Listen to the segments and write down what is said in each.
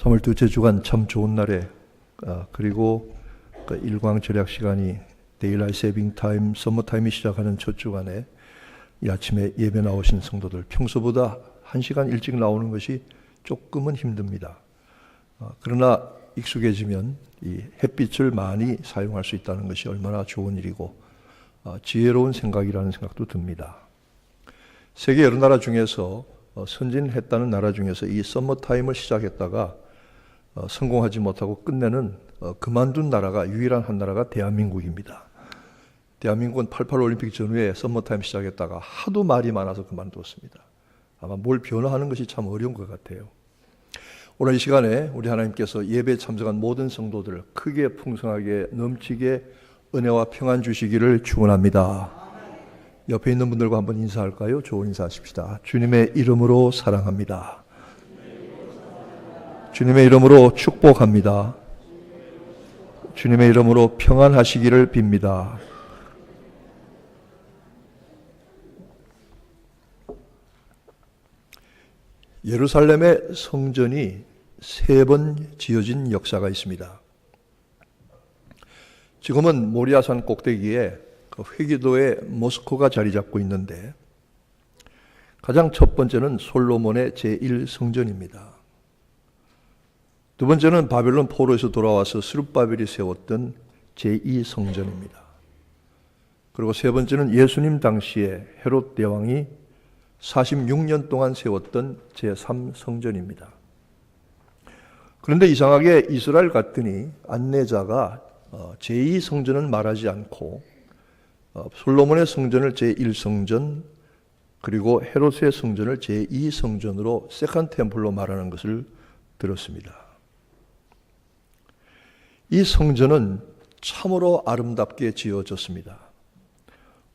3월 둘째 주간 참 좋은 날에 그리고 그 일광 절약 시간이 데일라이트 세이빙 타임, 서머 타임이 시작하는 첫 주간에 이 아침에 예배 나오신 성도들, 평소보다 1시간 일찍 나오는 것이 조금은 힘듭니다. 그러나 익숙해지면 이 햇빛을 많이 사용할 수 있다는 것이 얼마나 좋은 일이고 지혜로운 생각이라는 생각도 듭니다. 세계 여러 나라 중에서 선진했다는 나라 중에서 이 서머 타임을 시작했다가 성공하지 못하고 끝내는 그만둔 나라가 유일한 한 나라가 대한민국입니다. 대한민국은 88 올림픽 전후에 서머 타임 시작했다가 하도 말이 많아서 그만두었습니다. 아마 뭘 변화하는 것이 참 어려운 것 같아요. 오늘 이 시간에 우리 하나님께서 예배에 참석한 모든 성도들 크게 풍성하게 넘치게 은혜와 평안 주시기를 축원합니다. 옆에 있는 분들과 한번 인사할까요? 좋은 인사하십시다. 주님의 이름으로 사랑합니다. 주님의 이름으로 축복합니다. 주님의 이름으로 평안하시기를 빕니다. 예루살렘의 성전이 3번 지어진 역사가 있습니다. 지금은 모리아산 꼭대기에 그 회기도의 모스코가 자리 잡고 있는데 가장 첫 번째는 솔로몬의 제1성전입니다. 두 번째는 바벨론 포로에서 돌아와서 스룹바벨이 세웠던 제2성전입니다. 그리고 세 번째는 예수님 당시에 헤롯 대왕이 46년 동안 세웠던 제3성전입니다. 그런데 이상하게 이스라엘 갔더니 안내자가 제2성전은 말하지 않고 솔로몬의 성전을 제1성전 그리고 헤롯의 성전을 제2성전으로 세컨 템플로 말하는 것을 들었습니다. 이 성전은 참으로 아름답게 지어졌습니다.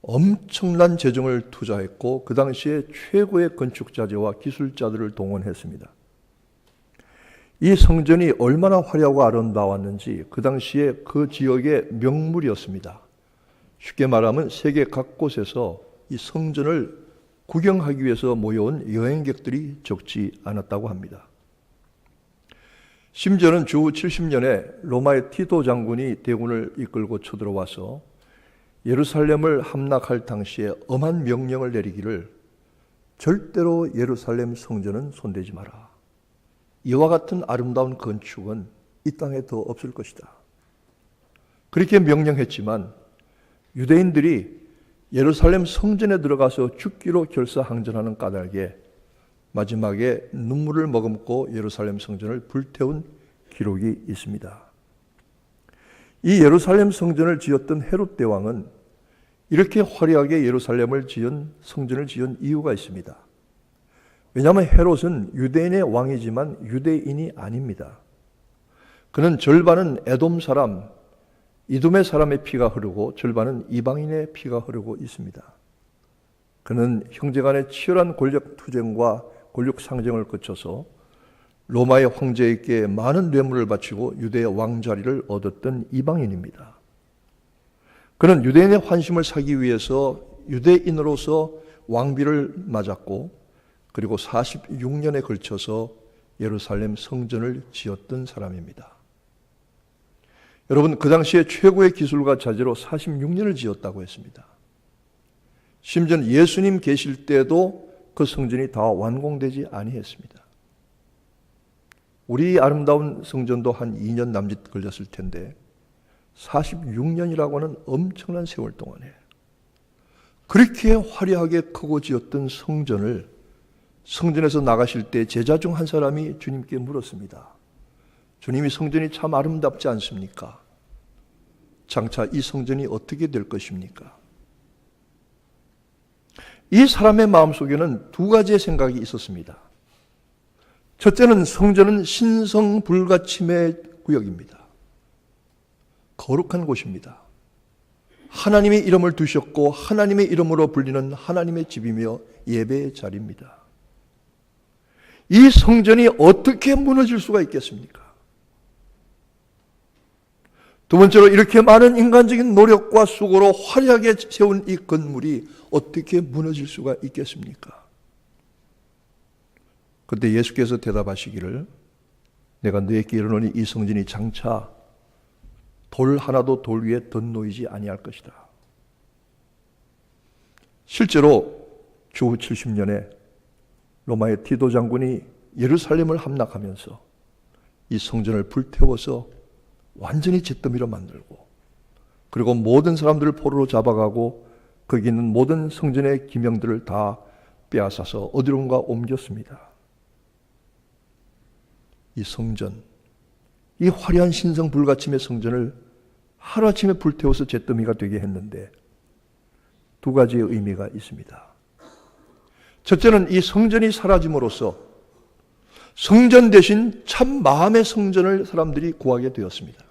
엄청난 재정을 투자했고 그 당시에 최고의 건축자재와 기술자들을 동원했습니다. 이 성전이 얼마나 화려하고 아름다웠는지 그 당시에 그 지역의 명물이었습니다. 쉽게 말하면 세계 각곳에서 이 성전을 구경하기 위해서 모여온 여행객들이 적지 않았다고 합니다. 심지어는 주 70년에 로마의 티토 장군이 대군을 이끌고 쳐들어와서 예루살렘을 함락할 당시에 엄한 명령을 내리기를 절대로 예루살렘 성전은 손대지 마라. 이와 같은 아름다운 건축은 이 땅에 더 없을 것이다. 그렇게 명령했지만 유대인들이 예루살렘 성전에 들어가서 죽기로 결사항전하는 까닭에 마지막에 눈물을 머금고 예루살렘 성전을 불태운 기록이 있습니다. 이 예루살렘 성전을 지었던 헤롯 대왕은 이렇게 화려하게 예루살렘을 성전을 지은 이유가 있습니다. 왜냐하면 헤롯은 유대인의 왕이지만 유대인이 아닙니다. 그는 절반은 에돔 사람, 이돔의 사람의 피가 흐르고 절반은 이방인의 피가 흐르고 있습니다. 그는 형제간의 치열한 권력 투쟁과 권력 상정을 거쳐서 로마의 황제에게 많은 뇌물을 바치고 유대의 왕자리를 얻었던 이방인입니다. 그는 유대인의 환심을 사기 위해서 유대인으로서 왕비를 맞았고 그리고 46년에 걸쳐서 예루살렘 성전을 지었던 사람입니다. 여러분, 그 당시에 최고의 기술과 자재로 46년을 지었다고 했습니다. 심지어 예수님 계실 때도 그 성전이 다 완공되지 아니했습니다. 우리 아름다운 성전도 한 2년 남짓 걸렸을 텐데 46년이라고 하는 엄청난 세월 동안에 그렇게 화려하게 크고 지었던 성전을 성전에서 나가실 때 제자 중 한 사람이 주님께 물었습니다. 주님이 성전이 참 아름답지 않습니까? 장차 이 성전이 어떻게 될 것입니까? 이 사람의 마음속에는 두 가지의 생각이 있었습니다. 첫째는 성전은 신성 불가침의 구역입니다. 거룩한 곳입니다. 하나님의 이름을 두셨고 하나님의 이름으로 불리는 하나님의 집이며 예배의 자리입니다. 이 성전이 어떻게 무너질 수가 있겠습니까? 두 번째로 이렇게 많은 인간적인 노력과 수고로 화려하게 세운 이 건물이 어떻게 무너질 수가 있겠습니까? 그때 예수께서 대답하시기를 내가 너에게 이르노니 이 성전이 장차 돌 하나도 돌 위에 덧놓이지 아니할 것이다. 실제로 주후 70년에 로마의 티도 장군이 예루살렘을 함락하면서 이 성전을 불태워서 완전히 잿더미로 만들고, 그리고 모든 사람들을 포로로 잡아가고 거기 있는 모든 성전의 기명들을 다 빼앗아서 어디론가 옮겼습니다. 이 성전, 이 화려한 신성 불가침의 성전을 하루아침에 불태워서 잿더미가 되게 했는데 두 가지의 의미가 있습니다. 첫째는 이 성전이 사라짐으로써 성전 대신 참 마음의 성전을 사람들이 구하게 되었습니다.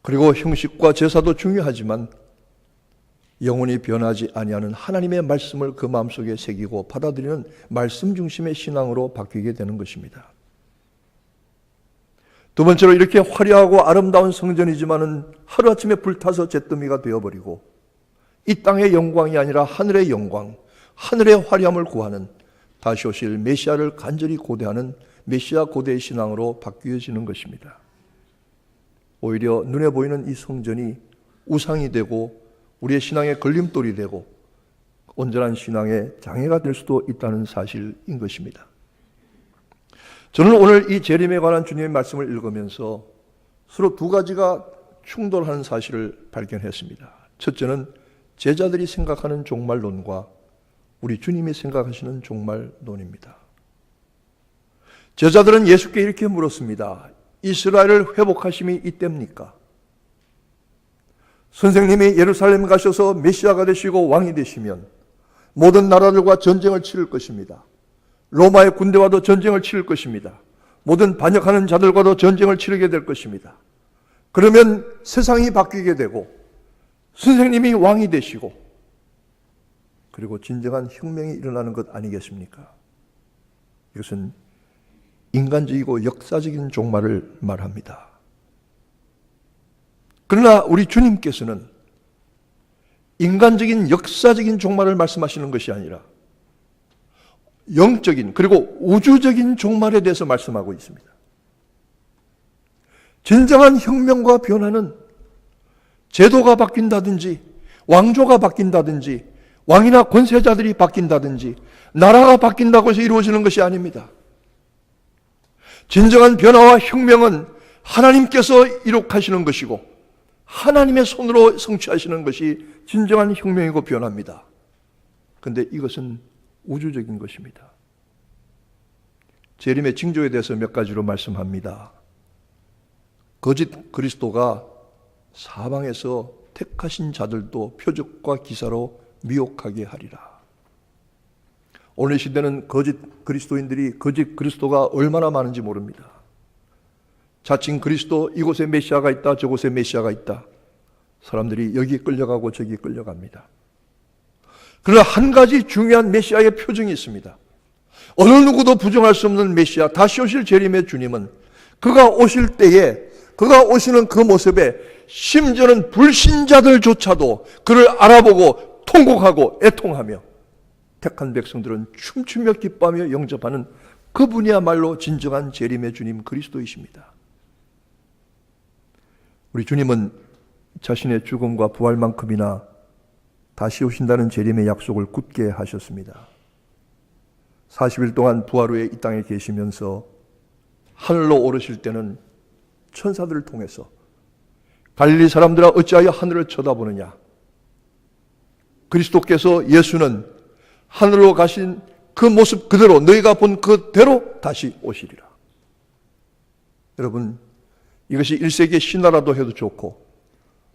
그리고 형식과 제사도 중요하지만 영원히 변하지 아니하는 하나님의 말씀을 그 마음속에 새기고 받아들이는 말씀 중심의 신앙으로 바뀌게 되는 것입니다. 두 번째로 이렇게 화려하고 아름다운 성전이지만은 하루아침에 불타서 잿더미가 되어버리고 이 땅의 영광이 아니라 하늘의 영광, 하늘의 화려함을 구하는 다시 오실 메시아를 간절히 고대하는 메시아 고대의 신앙으로 바뀌어지는 것입니다. 오히려 눈에 보이는 이 성전이 우상이 되고 우리의 신앙의 걸림돌이 되고 온전한 신앙의 장애가 될 수도 있다는 사실인 것입니다. 저는 오늘 이 재림에 관한 주님의 말씀을 읽으면서 서로 두 가지가 충돌하는 사실을 발견했습니다. 첫째는 제자들이 생각하는 종말론과 우리 주님이 생각하시는 종말론입니다. 제자들은 예수께 이렇게 물었습니다. 이스라엘을 회복하심이 이때입니까? 선생님이 예루살렘 가셔서 메시아가 되시고 왕이 되시면 모든 나라들과 전쟁을 치를 것입니다. 로마의 군대와도 전쟁을 치를 것입니다. 모든 반역하는 자들과도 전쟁을 치르게 될 것입니다. 그러면 세상이 바뀌게 되고 선생님이 왕이 되시고 그리고 진정한 혁명이 일어나는 것 아니겠습니까? 이것은 인간적이고 역사적인 종말을 말합니다. 그러나 우리 주님께서는 인간적인 역사적인 종말을 말씀하시는 것이 아니라 영적인 그리고 우주적인 종말에 대해서 말씀하고 있습니다. 진정한 혁명과 변화는 제도가 바뀐다든지 왕조가 바뀐다든지 왕이나 권세자들이 바뀐다든지 나라가 바뀐다고 해서 이루어지는 것이 아닙니다. 진정한 변화와 혁명은 하나님께서 이룩하시는 것이고 하나님의 손으로 성취하시는 것이 진정한 혁명이고 변화입니다. 그런데 이것은 우주적인 것입니다. 재림의 징조에 대해서 몇 가지로 말씀합니다. 거짓 그리스도가 사방에서 택하신 자들도 표적과 기사로 미혹하게 하리라. 오늘 시대는 거짓 그리스도인들이 거짓 그리스도가 얼마나 많은지 모릅니다. 자칭 그리스도, 이곳에 메시아가 있다, 저곳에 메시아가 있다. 사람들이 여기 끌려가고 저기 끌려갑니다. 그러나 한 가지 중요한 메시아의 표징이 있습니다. 어느 누구도 부정할 수 없는 메시아, 다시 오실 재림의 주님은 그가 오실 때에 그가 오시는 그 모습에 심지어는 불신자들조차도 그를 알아보고 통곡하고 애통하며 택한 백성들은 춤추며 기뻐하며 영접하는 그분이야말로 진정한 재림의 주님 그리스도이십니다. 우리 주님은 자신의 죽음과 부활만큼이나 다시 오신다는 재림의 약속을 굳게 하셨습니다. 40일 동안 부활 후에 이 땅에 계시면서 하늘로 오르실 때는 천사들을 통해서 갈릴리 사람들아 어찌하여 하늘을 쳐다보느냐, 그리스도께서 예수는 하늘로 가신 그 모습 그대로 너희가 본 그대로 다시 오시리라. 여러분, 이것이 1세기의 신화라도 해도 좋고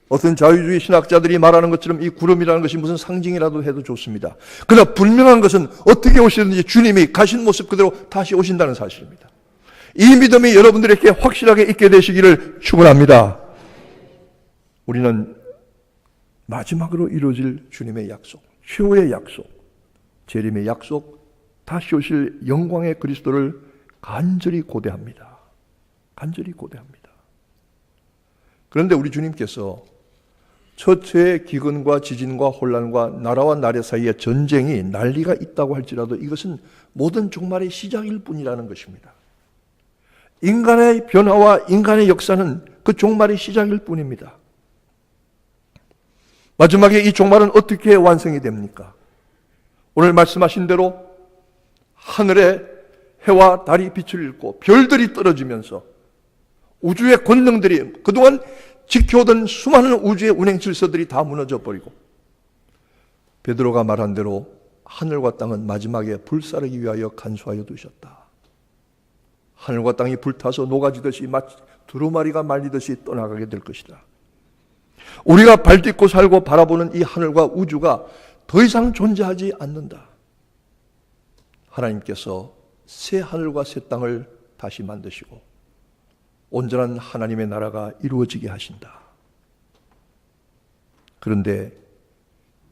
어떤 자유주의 신학자들이 말하는 것처럼 이 구름이라는 것이 무슨 상징이라도 해도 좋습니다. 그러나 분명한 것은 어떻게 오시든지 주님이 가신 모습 그대로 다시 오신다는 사실입니다. 이 믿음이 여러분들에게 확실하게 있게 되시기를 축원합니다. 우리는 마지막으로 이루어질 주님의 약속, 최후의 약속, 재림의 약속, 다시 오실 영광의 그리스도를 간절히 고대합니다. 간절히 고대합니다. 그런데 우리 주님께서 처처의 기근과 지진과 혼란과 나라와 나라 사이에 전쟁이 난리가 있다고 할지라도 이것은 모든 종말의 시작일 뿐이라는 것입니다. 인간의 변화와 인간의 역사는 그 종말의 시작일 뿐입니다. 마지막에 이 종말은 어떻게 완성이 됩니까? 오늘 말씀하신 대로 하늘에 해와 달이 빛을 잃고 별들이 떨어지면서 우주의 권능들이 그동안 지켜오던 수많은 우주의 운행 질서들이 다 무너져 버리고 베드로가 말한 대로 하늘과 땅은 마지막에 불사르기 위하여 간수하여 두셨다. 하늘과 땅이 불타서 녹아지듯이 마치 두루마리가 말리듯이 떠나가게 될 것이다. 우리가 발딛고 살고 바라보는 이 하늘과 우주가 더 이상 존재하지 않는다. 하나님께서 새 하늘과 새 땅을 다시 만드시고 온전한 하나님의 나라가 이루어지게 하신다. 그런데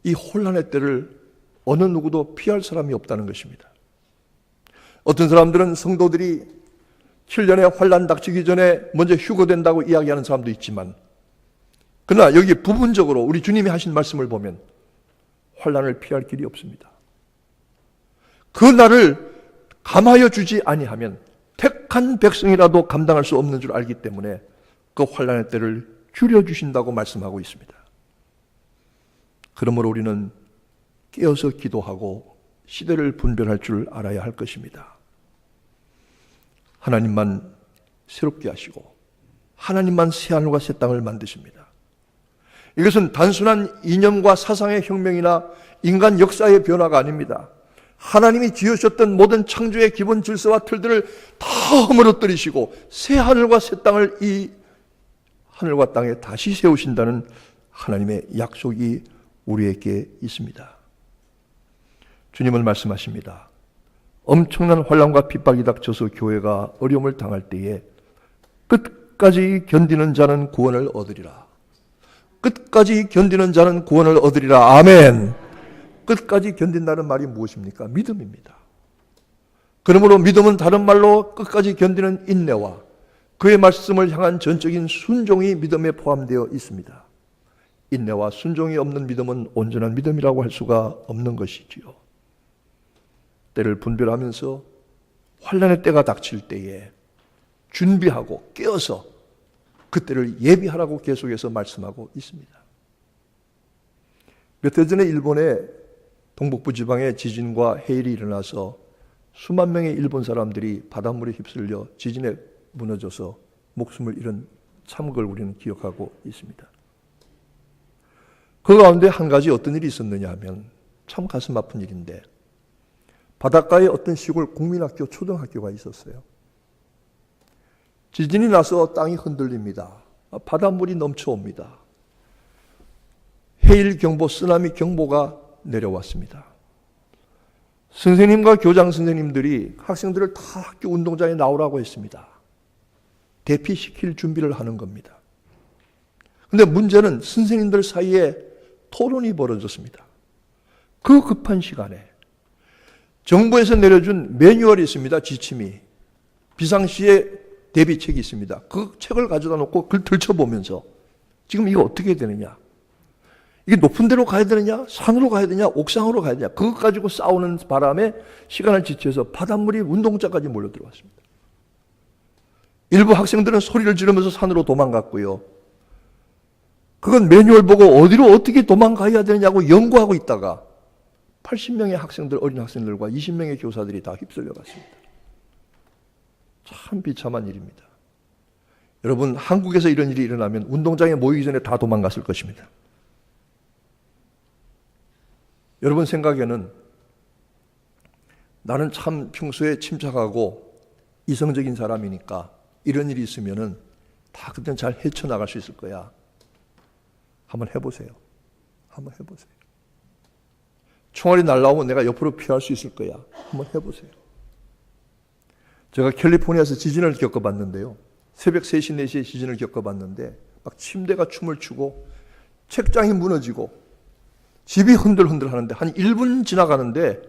이 혼란의 때를 어느 누구도 피할 사람이 없다는 것입니다. 어떤 사람들은 성도들이 7년의 환란 닥치기 전에 먼저 휴거된다고 이야기하는 사람도 있지만, 그러나 여기 부분적으로 우리 주님이 하신 말씀을 보면 환란을 피할 길이 없습니다. 그 날을 감하여 주지 아니하면 택한 백성이라도 감당할 수 없는 줄 알기 때문에 그 환란의 때를 줄여주신다고 말씀하고 있습니다. 그러므로 우리는 깨어서 기도하고 시대를 분별할 줄 알아야 할 것입니다. 하나님만 새롭게 하시고 하나님만 새하늘과 새 땅을 만드십니다. 이것은 단순한 이념과 사상의 혁명이나 인간 역사의 변화가 아닙니다. 하나님이 지으셨던 모든 창조의 기본 질서와 틀들을 다 허물어뜨리시고 새 하늘과 새 땅을 이 하늘과 땅에 다시 세우신다는 하나님의 약속이 우리에게 있습니다. 주님은 말씀하십니다. 엄청난 환난과 핍박이 닥쳐서 교회가 어려움을 당할 때에 끝까지 견디는 자는 구원을 얻으리라. 끝까지 견디는 자는 구원을 얻으리라. 아멘. 끝까지 견딘다는 말이 무엇입니까? 믿음입니다. 그러므로 믿음은 다른 말로 끝까지 견디는 인내와 그의 말씀을 향한 전적인 순종이 믿음에 포함되어 있습니다. 인내와 순종이 없는 믿음은 온전한 믿음이라고 할 수가 없는 것이지요. 때를 분별하면서 환난의 때가 닥칠 때에 준비하고 깨어서 그때를 예비하라고 계속해서 말씀하고 있습니다. 몇 해 전에 일본의 동북부 지방에 지진과 해일이 일어나서 수만 명의 일본 사람들이 바닷물에 휩쓸려 지진에 무너져서 목숨을 잃은 참극을 우리는 기억하고 있습니다. 그 가운데 한 가지 어떤 일이 있었느냐 하면 참 가슴 아픈 일인데, 바닷가에 어떤 시골 국민학교 초등학교가 있었어요. 지진이 나서 땅이 흔들립니다. 바닷물이 넘쳐옵니다. 해일 경보, 쓰나미 경보가 내려왔습니다. 선생님과 교장 선생님들이 학생들을 다 학교 운동장에 나오라고 했습니다. 대피시킬 준비를 하는 겁니다. 그런데 문제는 선생님들 사이에 토론이 벌어졌습니다. 그 급한 시간에 정부에서 내려준 매뉴얼이 있습니다. 지침이. 비상시에 대비책이 있습니다. 그 책을 가져다 놓고 그걸 들춰보면서 지금 이거 어떻게 되느냐, 이게 높은 데로 가야 되느냐, 산으로 가야 되냐, 옥상으로 가야 되냐, 그것 가지고 싸우는 바람에 시간을 지체해서 바닷물이 운동장까지 몰려 들어왔습니다. 일부 학생들은 소리를 지르면서 산으로 도망갔고요. 그건 매뉴얼 보고 어디로 어떻게 도망가야 되느냐고 연구하고 있다가 80명의 학생들, 어린 학생들과 20명의 교사들이 다 휩쓸려 갔습니다. 참 비참한 일입니다. 여러분, 한국에서 이런 일이 일어나면 운동장에 모이기 전에 다 도망갔을 것입니다. 여러분 생각에는 나는 참 평소에 침착하고 이성적인 사람이니까 이런 일이 있으면은 다 그때는 잘 헤쳐나갈 수 있을 거야. 한번 해보세요. 한번 해보세요. 총알이 날라오면 내가 옆으로 피할 수 있을 거야. 한번 해보세요. 제가 캘리포니아에서 지진을 겪어봤는데요. 새벽 3시, 4시에 지진을 겪어봤는데 막 침대가 춤을 추고 책장이 무너지고 집이 흔들흔들 하는데 한 1분 지나가는데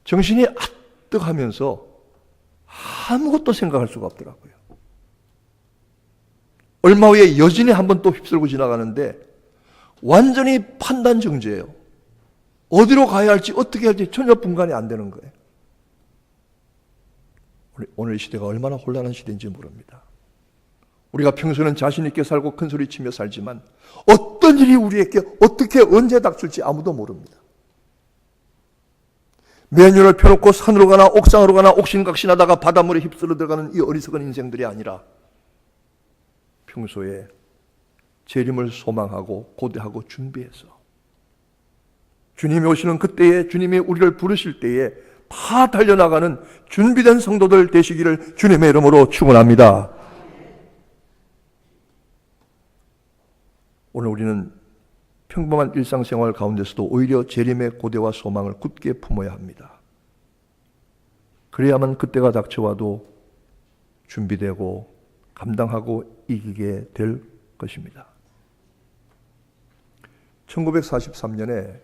정신이 아뜩 하면서 아무것도 생각할 수가 없더라고요. 얼마 후에 여진이 한번 또 휩쓸고 지나가는데 완전히 판단 정지예요. 어디로 가야 할지 어떻게 할지 전혀 분간이 안 되는 거예요. 오늘 이 시대가 얼마나 혼란한 시대인지 모릅니다. 우리가 평소에는 자신 있게 살고 큰 소리 치며 살지만 어떤 일이 우리에게 어떻게 언제 닥칠지 아무도 모릅니다. 메뉴를 펴놓고 산으로 가나 옥상으로 가나 옥신각신하다가 바닷물에 휩쓸어 들어가는 이 어리석은 인생들이 아니라 평소에 재림을 소망하고 고대하고 준비해서 주님이 오시는 그때에 주님이 우리를 부르실 때에 다 달려나가는 준비된 성도들 되시기를 주님의 이름으로 축원합니다. 오늘 우리는 평범한 일상생활 가운데서도 오히려 재림의 고대와 소망을 굳게 품어야 합니다. 그래야만 그때가 닥쳐와도 준비되고 감당하고 이기게 될 것입니다. 1943년에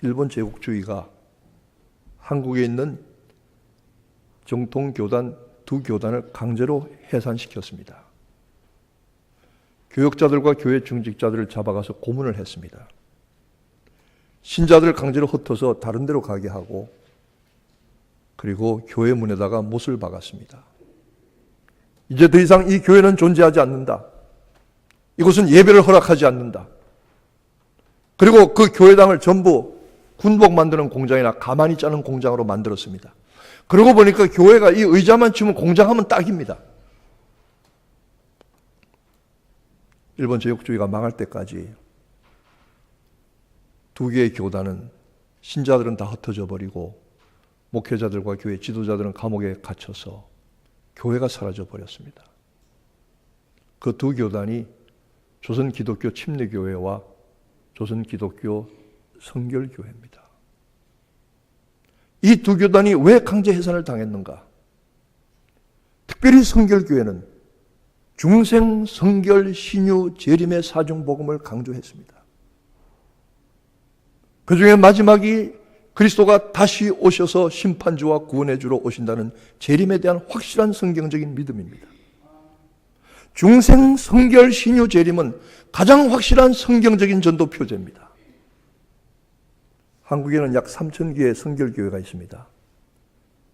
일본 제국주의가 한국에 있는 정통교단 두 교단을 강제로 해산시켰습니다. 교역자들과 교회 중직자들을 잡아가서 고문을 했습니다. 신자들을 강제로 흩어서 다른 데로 가게 하고 그리고 교회 문에다가 못을 박았습니다. 이제 더 이상 이 교회는 존재하지 않는다. 이곳은 예배를 허락하지 않는다. 그리고 그 교회당을 전부 군복 만드는 공장이나 가만히 짜는 공장으로 만들었습니다. 그러고 보니까 교회가 이 의자만 치면 공장하면 딱입니다. 일본 제국주의가 망할 때까지 두 개의 교단은 신자들은 다 흩어져 버리고 목회자들과 교회 지도자들은 감옥에 갇혀서 교회가 사라져 버렸습니다. 그 두 교단이 조선 기독교 침례교회와 조선 기독교 성결교회입니다. 이 두 교단이 왜 강제 해산을 당했는가? 특별히 성결교회는 중생, 성결, 신유, 재림의 사중복음을 강조했습니다. 그 중에 마지막이 그리스도가 다시 오셔서 심판주와 구원의 주로 오신다는 재림에 대한 확실한 성경적인 믿음입니다. 중생, 성결, 신유, 재림은 가장 확실한 성경적인 전도 표제입니다. 한국에는 약 3,000개의 성결교회가 있습니다.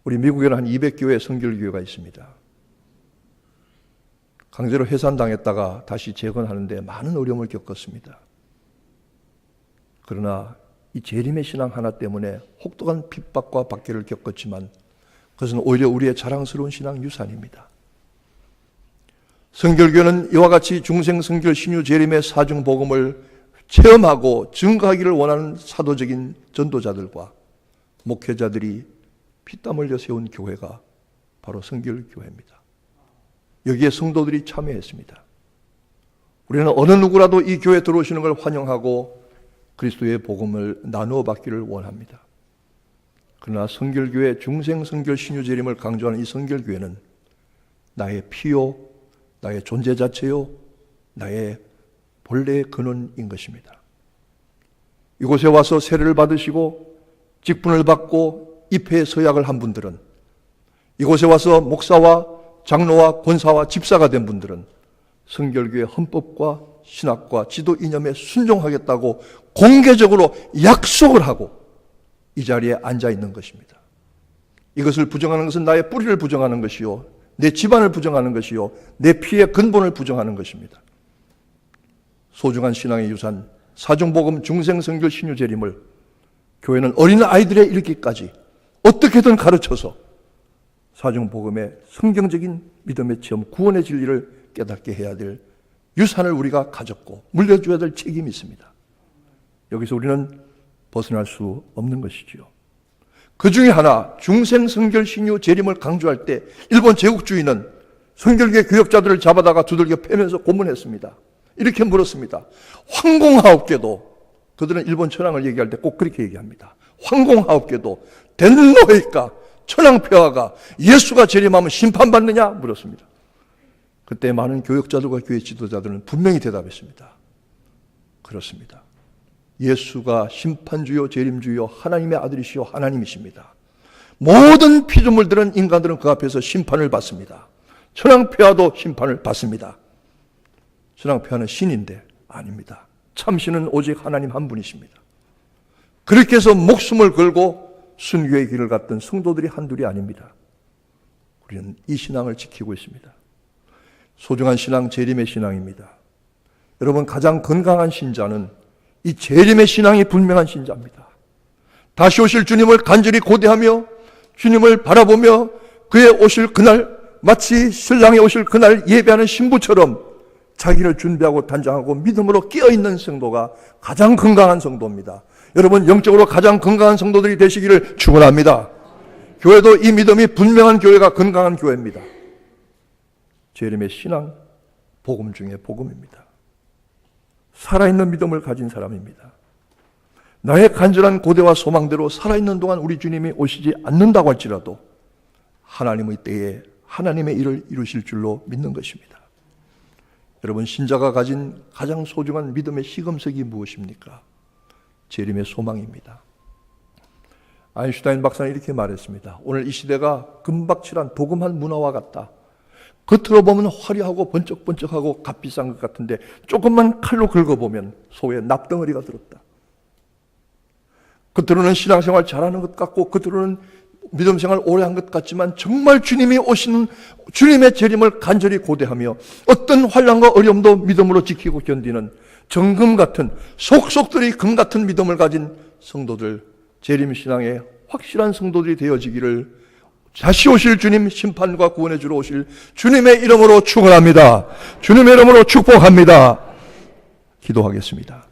우리 미국에는 한 200교회의 성결교회가 있습니다. 강제로 해산당했다가 다시 재건하는데 많은 어려움을 겪었습니다. 그러나 이 재림의 신앙 하나 때문에 혹독한 핍박과 박해를 겪었지만 그것은 오히려 우리의 자랑스러운 신앙 유산입니다. 성결교회는 이와 같이 중생, 성결, 신유, 재림의 사중 복음을 체험하고 증거하기를 원하는 사도적인 전도자들과 목회자들이 피땀 흘려 세운 교회가 바로 성결교회입니다. 여기에 성도들이 참여했습니다. 우리는 어느 누구라도 이 교회에 들어오시는 걸 환영하고 그리스도의 복음을 나누어 받기를 원합니다. 그러나 성결교회 중생, 성결, 신유, 재림을 강조하는 이 성결교회는 나의 피요, 나의 존재 자체요, 나의 본래의 근원인 것입니다. 이곳에 와서 세례를 받으시고 직분을 받고 입회의 서약을 한 분들은, 이곳에 와서 목사와 장로와 권사와 집사가 된 분들은 성결교회 헌법과 신학과 지도 이념에 순종하겠다고 공개적으로 약속을 하고 이 자리에 앉아 있는 것입니다. 이것을 부정하는 것은 나의 뿌리를 부정하는 것이요, 내 집안을 부정하는 것이요, 내 피의 근본을 부정하는 것입니다. 소중한 신앙의 유산, 사중복음, 중생, 성결, 신유, 재림을 교회는 어린 아이들에 이르기까지 어떻게든 가르쳐서 사중복음의 성경적인 믿음의 체험, 구원의 진리를 깨닫게 해야 될 유산을 우리가 가졌고 물려줘야 될 책임이 있습니다. 여기서 우리는 벗어날 수 없는 것이지요. 그 중에 하나, 중생, 성결, 신유, 재림을 강조할 때 일본 제국주의는 성결교회 교역자들을 잡아다가 두들겨 패면서 고문했습니다. 이렇게 물었습니다. 황공하옵게도, 그들은 일본 천황을 얘기할 때 꼭 그렇게 얘기합니다. 황공하옵게도 덴노이까, 천황폐하가 예수가 재림하면 심판받느냐 물었습니다. 그때 많은 교역자들과 교회 지도자들은 분명히 대답했습니다. 그렇습니다. 예수가 심판주요, 재림주요, 하나님의 아들이시요 하나님이십니다. 모든 피조물들은, 인간들은 그 앞에서 심판을 받습니다. 천황폐하도 심판을 받습니다. 천황폐하는 신인데 아닙니다. 참신은 오직 하나님 한 분이십니다. 그렇게 해서 목숨을 걸고 순교의 길을 갔던 성도들이 한둘이 아닙니다. 우리는 이 신앙을 지키고 있습니다. 소중한 신앙, 재림의 신앙입니다. 여러분, 가장 건강한 신자는 이 재림의 신앙이 분명한 신자입니다. 다시 오실 주님을 간절히 고대하며 주님을 바라보며 그의 오실 그날, 마치 신랑이 오실 그날 예배하는 신부처럼 자기를 준비하고 단장하고 믿음으로 깨어있는 성도가 가장 건강한 성도입니다. 여러분, 영적으로 가장 건강한 성도들이 되시기를 축원합니다. 교회도 이 믿음이 분명한 교회가 건강한 교회입니다. 재림의 신앙, 복음 중에 복음입니다. 살아있는 믿음을 가진 사람입니다. 나의 간절한 고대와 소망대로 살아있는 동안 우리 주님이 오시지 않는다고 할지라도 하나님의 때에 하나님의 일을 이루실 줄로 믿는 것입니다. 여러분, 신자가 가진 가장 소중한 믿음의 시금석이 무엇입니까? 재림의 소망입니다. 아인슈타인 박사는 이렇게 말했습니다. 오늘 이 시대가 금박칠한 도금한 문화와 같다. 겉으로 보면 화려하고 번쩍번쩍하고 값비싼 것 같은데 조금만 칼로 긁어보면 속에 납덩어리가 들었다. 겉으로는 신앙생활 잘하는 것 같고 겉으로는 믿음생활 오래 한 것 같지만 정말 주님이 오시는 주님의 재림을 간절히 고대하며 어떤 환난과 어려움도 믿음으로 지키고 견디는 정금 같은 속속들이 금 같은 믿음을 가진 성도들, 재림신앙의 확실한 성도들이 되어지기를 다시 오실 주님, 심판과 구원해 주러 오실 주님의 이름으로 축원합니다. 주님의 이름으로 축복합니다. 기도하겠습니다.